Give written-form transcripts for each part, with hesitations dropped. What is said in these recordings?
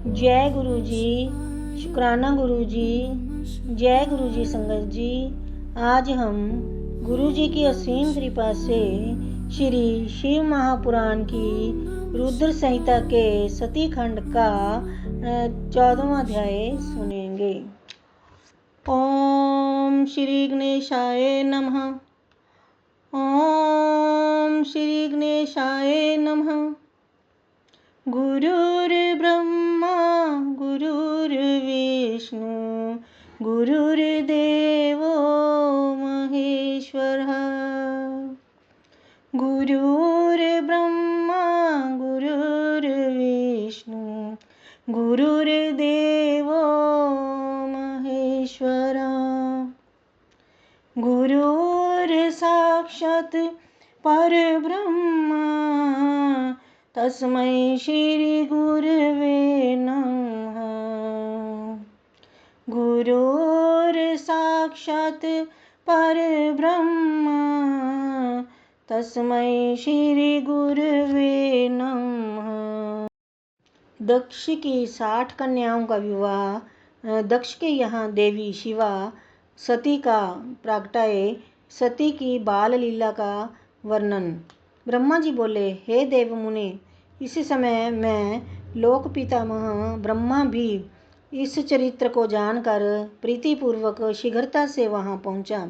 जय गुरु जी, शुक्राना गुरु जी, जय गुरु जी। संगत जी, आज हम गुरु जी की असीम कृपा से श्री शिव महापुराण की रुद्र संहिता के सती खंड का 14वां अध्याय सुनेंगे। ओम श्री गणेशाय नमः। ओम श्री गणेशाय नमः। गुरुर्ब्रह्मा गुरुर्विष्णु गुरुर्देवो महेश्वरः। गुरुर्ब्रह्मा गुरुर्विष्णु गुरुर्देवो महेश्वरः। गुरुर्साक्षात् परब्रह्म तस्मै श्री गुरवे नमः। गुरुर्साक्षात् परब्रह्म तस्मै श्री गुरवे नमः। दक्ष की 60 कन्याओं का विवाह। दक्ष के यहाँ देवी शिवा सती का प्रागट्य, सती की बाल लीला का वर्णन। ब्रह्मा जी बोले, हे देव मुने, इस समय मैं लोक पितामह ब्रह्मा भी इस चरित्र को जानकर प्रीतिपूर्वक शीघ्रता से वहां पहुंचा।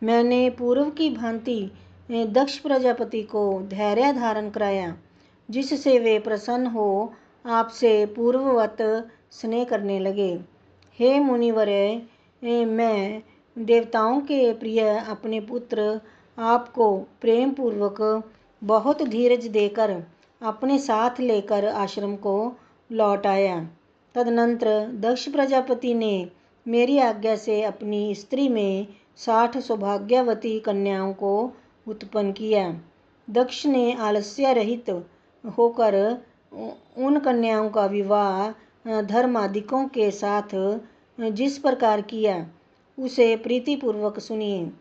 मैंने पूर्व की भांति दक्ष प्रजापति को धैर्य धारण कराया, जिससे वे प्रसन्न हो आपसे पूर्ववत स्नेह करने लगे। हे मुनिवर्य, मैं देवताओं के प्रिय अपने पुत्र आपको प्रेम पूर्वक बहुत धीरज देकर अपने साथ लेकर आश्रम को लौट आया। तदनंतर दक्ष प्रजापति ने मेरी आज्ञा से अपनी स्त्री में 60 सौभाग्यवती कन्याओं को उत्पन्न किया। दक्ष ने आलस्य रहित होकर उन कन्याओं का विवाह धर्मादिकों के साथ जिस प्रकार किया, उसे प्रीतिपूर्वक सुनिए।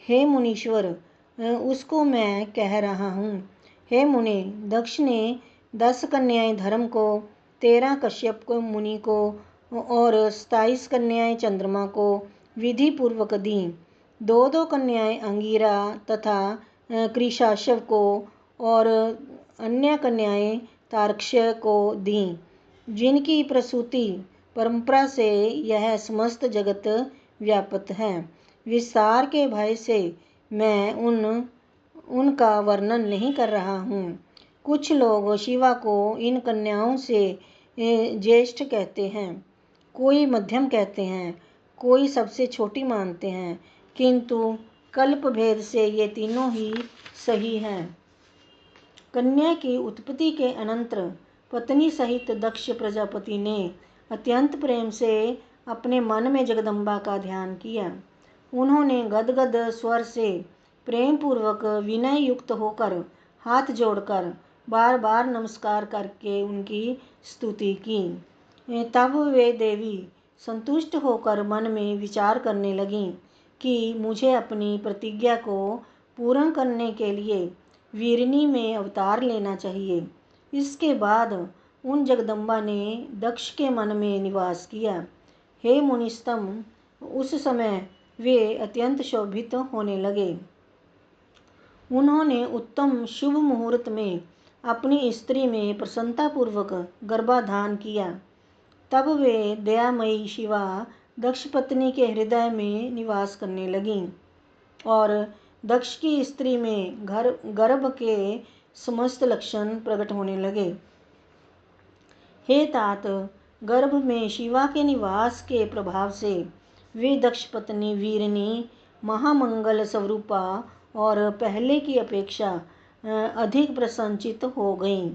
हे मुनीश्वर, उसको मैं कह रहा हूँ। हे मुनि, दक्ष ने 10 कन्याएं धर्म को, 13 कश्यप को मुनि को और 27 कन्याएं चंद्रमा को विधि पूर्वक दी। 2 कन्याएं अंगिरा तथा कृशाशव को और अन्य कन्याएं तार्क्ष्य को दी, जिनकी प्रसूति परंपरा से यह समस्त जगत व्याप्त है। विस्तार के भय से मैं उनका वर्णन नहीं कर रहा हूँ। कुछ लोग शिवा को इन कन्याओं से ज्येष्ठ कहते हैं, कोई मध्यम कहते हैं, कोई सबसे छोटी मानते हैं, किंतु कल्प भेद से ये तीनों ही सही हैं। कन्या की उत्पत्ति के अनंतर पत्नी सहित दक्ष प्रजापति ने अत्यंत प्रेम से अपने मन में जगदम्बा का ध्यान किया। उन्होंने गदगद स्वर से प्रेम पूर्वक विनय युक्त होकर हाथ जोड़कर बार बार नमस्कार करके उनकी स्तुति की। तब वे देवी संतुष्ट होकर मन में विचार करने लगीं कि मुझे अपनी प्रतिज्ञा को पूर्ण करने के लिए वीरनी में अवतार लेना चाहिए। इसके बाद उन जगदम्बा ने दक्ष के मन में निवास किया। हे मुनिस्तम, उस समय वे अत्यंत शोभित होने लगे। उन्होंने उत्तम शुभ मुहूर्त में अपनी स्त्री में प्रसन्नतापूर्वक गर्भाधान किया। तब वे दयामयी शिवा दक्ष पत्नी के हृदय में निवास करने लगीं और दक्ष की स्त्री में गर्भ के समस्त लक्षण प्रकट होने लगे। हे तात, गर्भ में शिवा के निवास के प्रभाव से वे दक्ष पत्नी वीरनी, महामंगल स्वरूपा और पहले की अपेक्षा अधिक प्रसन्नचित हो गईं।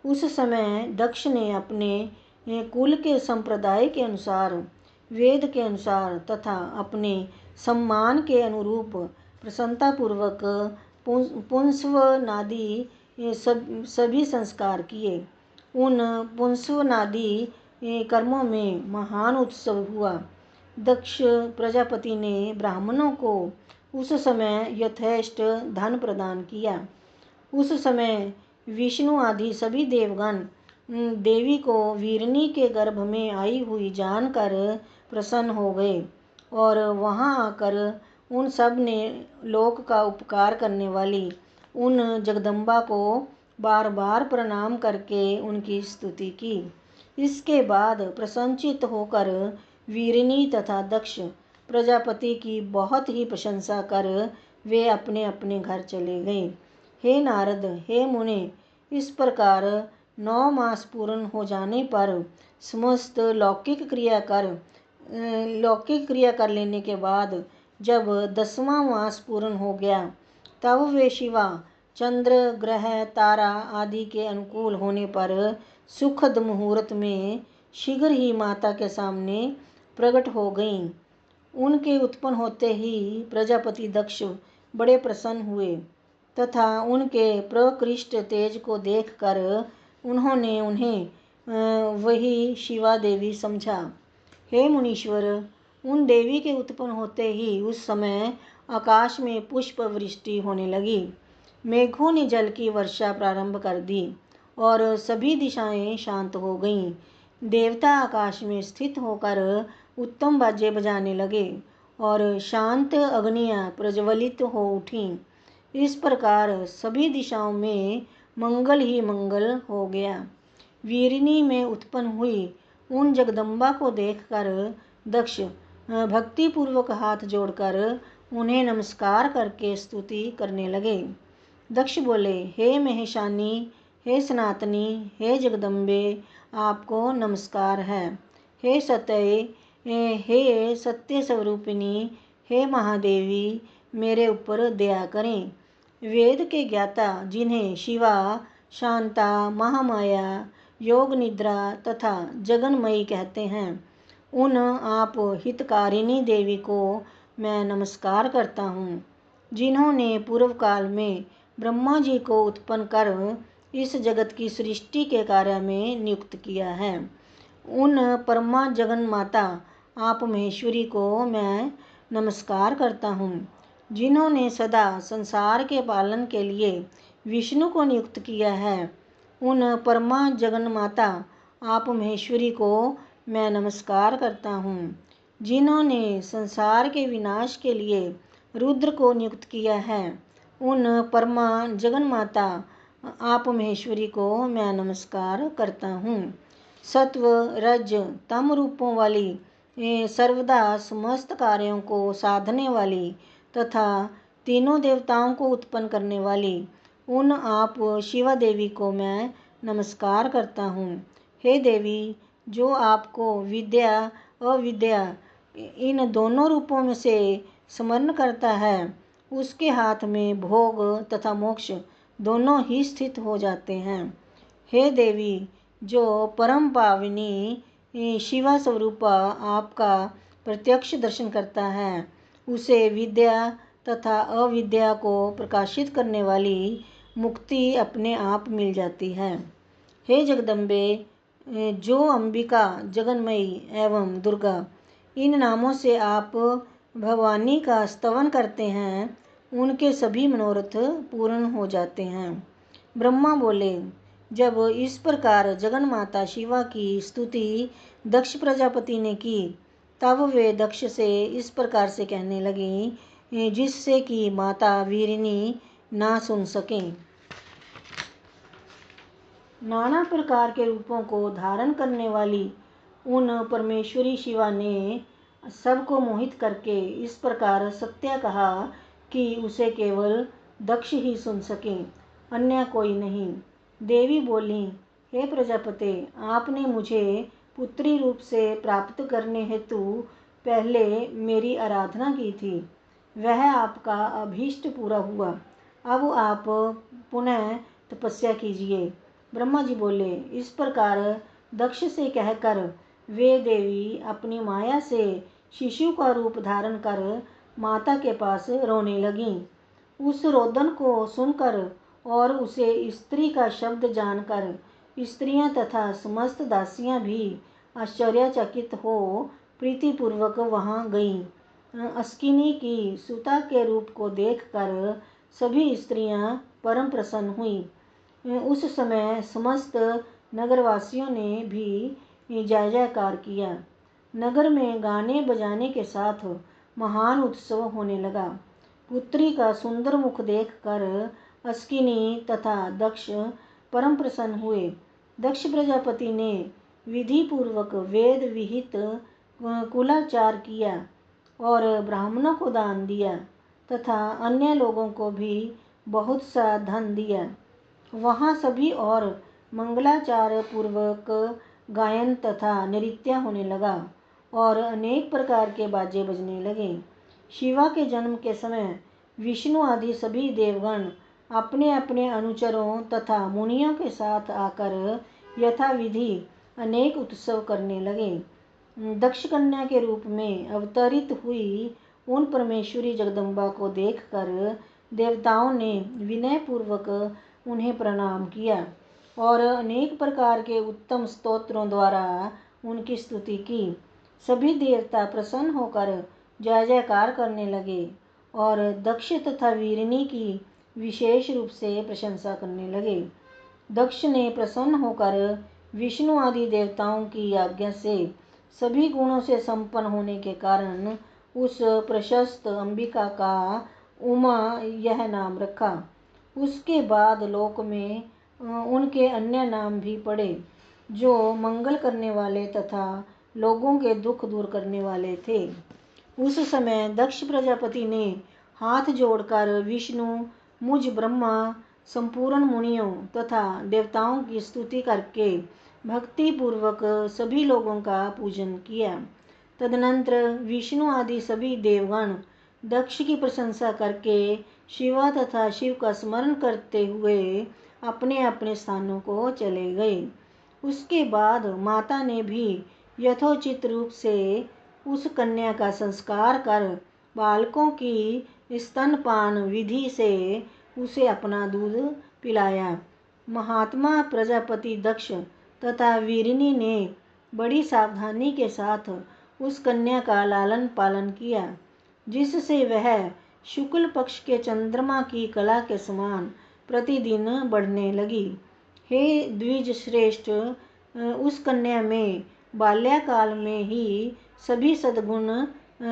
उस समय दक्ष ने अपने कुल के संप्रदाय के अनुसार, वेद के अनुसार तथा अपने सम्मान के अनुरूप प्रसन्नतापूर्वक पुंस्वनादि सभी संस्कार किए। उन पुंस्वनादि कर्मों में महान उत्सव हुआ। दक्ष प्रजापति ने ब्राह्मणों को उस समय यथेष्ट धन प्रदान किया। उस समय विष्णु आदि सभी देवगण देवी को वीरनी के गर्भ में आई हुई जानकर प्रसन्न हो गए और वहां आकर उन सब ने लोक का उपकार करने वाली उन जगदम्बा को बार बार प्रणाम करके उनकी स्तुति की। इसके बाद प्रसन्नचित्त होकर वीरनी तथा दक्ष प्रजापति की बहुत ही प्रशंसा कर वे अपने अपने घर चले गए। हे नारद, हे मुने, इस प्रकार 9 मास पूर्ण हो जाने पर समस्त लौकिक क्रिया कर लेने के बाद जब 10वां मास पूर्ण हो गया तब वे शिवा चंद्र ग्रह तारा आदि के अनुकूल होने पर सुखद मुहूर्त में शीघ्र ही माता के सामने प्रकट हो गईं। उनके उत्पन्न होते ही प्रजापति दक्ष बड़े प्रसन्न हुए तथा उनके प्रकृष्ट तेज को देखकर उन्होंने उन्हें वही शिवा देवी समझा। हे मुनीश्वर, उन देवी के उत्पन्न होते ही उस समय आकाश में पुष्प वृष्टि होने लगी। मेघों ने जल की वर्षा प्रारंभ कर दी और सभी दिशाएं शांत हो गईं। देवता आकाश में स्थित होकर उत्तम बाजे बजाने लगे और शांत अग्नियां प्रज्वलित हो उठीं। इस प्रकार सभी दिशाओं में मंगल ही मंगल हो गया। वीरिनी में उत्पन्न हुई उन जगदम्बा को देखकर दक्ष भक्ति पूर्वक हाथ जोड़कर उन्हें नमस्कार करके स्तुति करने लगे। दक्ष बोले, हे महेशानी, हे सनातनी, हे जगदम्बे, आपको नमस्कार है। हे सतये, हे सत्य स्वरूपिणी, हे महादेवी, मेरे ऊपर दया करें। वेद के ज्ञाता जिन्हें शिवा, शांता, महामाया, योग निद्रा तथा जगन्मयी कहते हैं, उन आप हितकारिणी देवी को मैं नमस्कार करता हूँ, जिन्होंने पूर्व काल में ब्रह्मा जी को उत्पन्न कर इस जगत की सृष्टि के कार्य में नियुक्त किया है। उन परमा जगन माता आप महेश्वरी को मैं नमस्कार करता हूँ, जिन्होंने सदा संसार के पालन के लिए विष्णु को नियुक्त किया है। उन परमा जगन माता आप महेश्वरी को मैं नमस्कार करता हूँ, जिन्होंने संसार के विनाश के लिए रुद्र को नियुक्त किया है। उन परमा जगन माता आप महेश्वरी को मैं नमस्कार करता हूँ। सत्व रज तम रूपों वाली सर्वदा समस्त कार्यों को साधने वाली तथा तीनों देवताओं को उत्पन्न करने वाली उन आप शिवा देवी को मैं नमस्कार करता हूँ। हे देवी, जो आपको विद्या अविद्या इन दोनों रूपों में से स्मरण करता है, उसके हाथ में भोग तथा मोक्ष दोनों ही स्थित हो जाते हैं। हे देवी, जो परम पावनी शिवा स्वरूपा आपका प्रत्यक्ष दर्शन करता है, उसे विद्या तथा अविद्या को प्रकाशित करने वाली मुक्ति अपने आप मिल जाती है। हे जगदम्बे, जो अंबिका, जगन्मयी एवं दुर्गा इन नामों से आप भवानी का स्तवन करते हैं, उनके सभी मनोरथ पूर्ण हो जाते हैं। ब्रह्मा बोले, जब इस प्रकार जगन माता शिवा की स्तुति दक्ष प्रजापति ने की, तब वे दक्ष से इस प्रकार से कहने लगी जिससे कि माता वीरिनी ना सुन सकें। नाना प्रकार के रूपों को धारण करने वाली उन परमेश्वरी शिवा ने सबको मोहित करके इस प्रकार सत्य कहा कि उसे केवल दक्ष ही सुन सकें, अन्य कोई नहीं। देवी बोली, हे प्रजापते, आपने मुझे पुत्री रूप से प्राप्त करने हेतु पहले मेरी आराधना की थी, वह आपका अभीष्ट पूरा हुआ। अब आप पुनः तपस्या कीजिए। ब्रह्मा जी बोले, इस प्रकार दक्ष से कहकर वे देवी अपनी माया से शिशु का रूप धारण कर माता के पास रोने लगीं। उस रोदन को सुनकर और उसे स्त्री का शब्द जानकर स्त्रियां तथा समस्त दासियां भी आश्चर्यचकित हो प्रीतिपूर्वक वहां गईं। अस्किनी की सुता के रूप को देखकर सभी स्त्रियां परम प्रसन्न हुईं। उस समय समस्त नगरवासियों ने भी जय जयकार किया। नगर में गाने बजाने के साथ महान उत्सव होने लगा। पुत्री का सुंदर मुख देखकर अस्किनी तथा दक्ष परम प्रसन्न हुए। दक्ष प्रजापति ने विधि पूर्वक वेद विहित कुलाचार किया और ब्राह्मणों को दान दिया तथा अन्य लोगों को भी बहुत सा धन दिया। वहाँ सभी और मंगलाचार पूर्वक गायन तथा नृत्य होने लगा और अनेक प्रकार के बाजे बजने लगे। शिवा के जन्म के समय विष्णु आदि सभी देवगण अपने अपने अनुचरों तथा मुनियों के साथ आकर यथाविधि अनेक उत्सव करने लगे। दक्ष कन्या के रूप में अवतरित हुई उन परमेश्वरी जगदम्बा को देखकर देवताओं ने विनय पूर्वक उन्हें प्रणाम किया और अनेक प्रकार के उत्तम स्तोत्रों द्वारा उनकी स्तुति की। सभी देवता प्रसन्न होकर जय जयकार करने लगे और दक्ष तथा वीरिनी की विशेष रूप से प्रशंसा करने लगे। दक्ष ने प्रसन्न होकर विष्णु आदि देवताओं की आज्ञा से सभी गुणों से संपन्न होने के कारण उस प्रशस्त अंबिका का उमा यह नाम रखा। उसके बाद लोक में उनके अन्य नाम भी पड़े जो मंगल करने वाले तथा लोगों के दुख दूर करने वाले थे। उस समय दक्ष प्रजापति ने हाथ जोड़कर विष्णु, मुझ ब्रह्मा, संपूर्ण मुनियों तथा देवताओं की स्तुति करके भक्ति पूर्वक सभी लोगों का पूजन किया। तदनंतर विष्णु आदि सभी देवगण दक्ष की प्रशंसा करके शिवा तथा शिव का स्मरण करते हुए अपने अपने स्थानों को चले गए। उसके बाद माता ने भी यथोचित रूप से उस कन्या का संस्कार कर बालकों की स्तनपान विधि से उसे अपना दूध पिलाया। महात्मा प्रजापति दक्ष तथा वीरिनी ने बड़ी सावधानी के साथ उस कन्या का लालन पालन किया, जिससे वह शुक्ल पक्ष के चंद्रमा की कला के समान प्रतिदिन बढ़ने लगी। हे द्विज श्रेष्ठ, उस कन्या में बाल्यकाल में ही सभी सद्गुण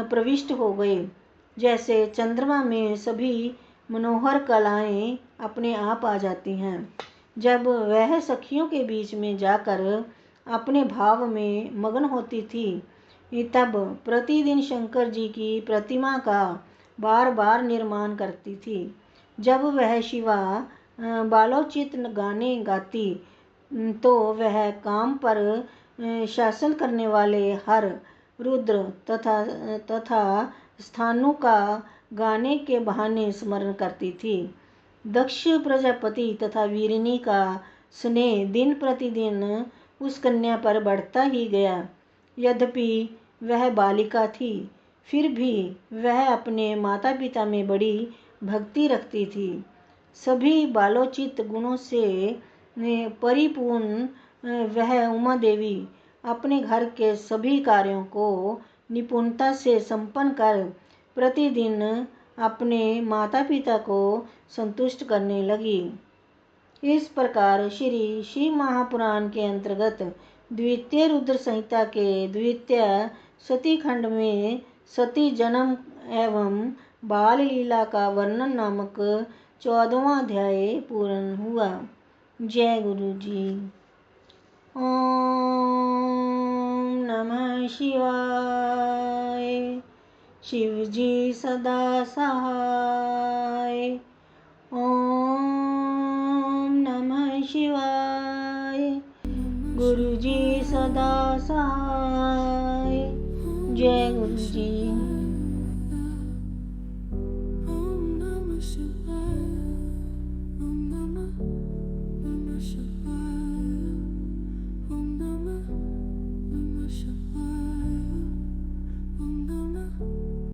प्रविष्ट हो गए। जैसे चंद्रमा में सभी मनोहर कलाएं अपने आप आ जाती हैं। जब वह सखियों के बीच में जाकर अपने भाव में मग्न होती थी, तब प्रतिदिन शंकर जी की प्रतिमा का बार बार निर्माण करती थी। जब वह शिवा बालोचित गाने गाती तो वह काम पर शासन करने वाले हर, रुद्र तथा स्थानु का गाने के बहाने स्मरण करती थी। दक्ष प्रजापति तथा वीरिनी का स्नेह दिन प्रतिदिन उस कन्या पर बढ़ता ही गया। यद्यपि वह बालिका थी, फिर भी वह अपने माता पिता में बड़ी भक्ति रखती थी। सभी बालोचित गुणों से परिपूर्ण वह उमा देवी अपने घर के सभी कार्यों को निपुणता से संपन्न कर प्रतिदिन अपने माता पिता को संतुष्ट करने लगी। इस प्रकार श्री शिव महापुराण के अंतर्गत द्वितीय रुद्र संहिता के द्वितीय सती खंड में सती जन्म एवं बाल लीला का वर्णन नामक 14वां अध्याय पूर्ण हुआ। जय गुरु जी। ओम नमः शिवाय। शिव जी सदा सहाय। ओम नमः शिवाय। गुरु जी सदा सहाय। जय गुरु जी।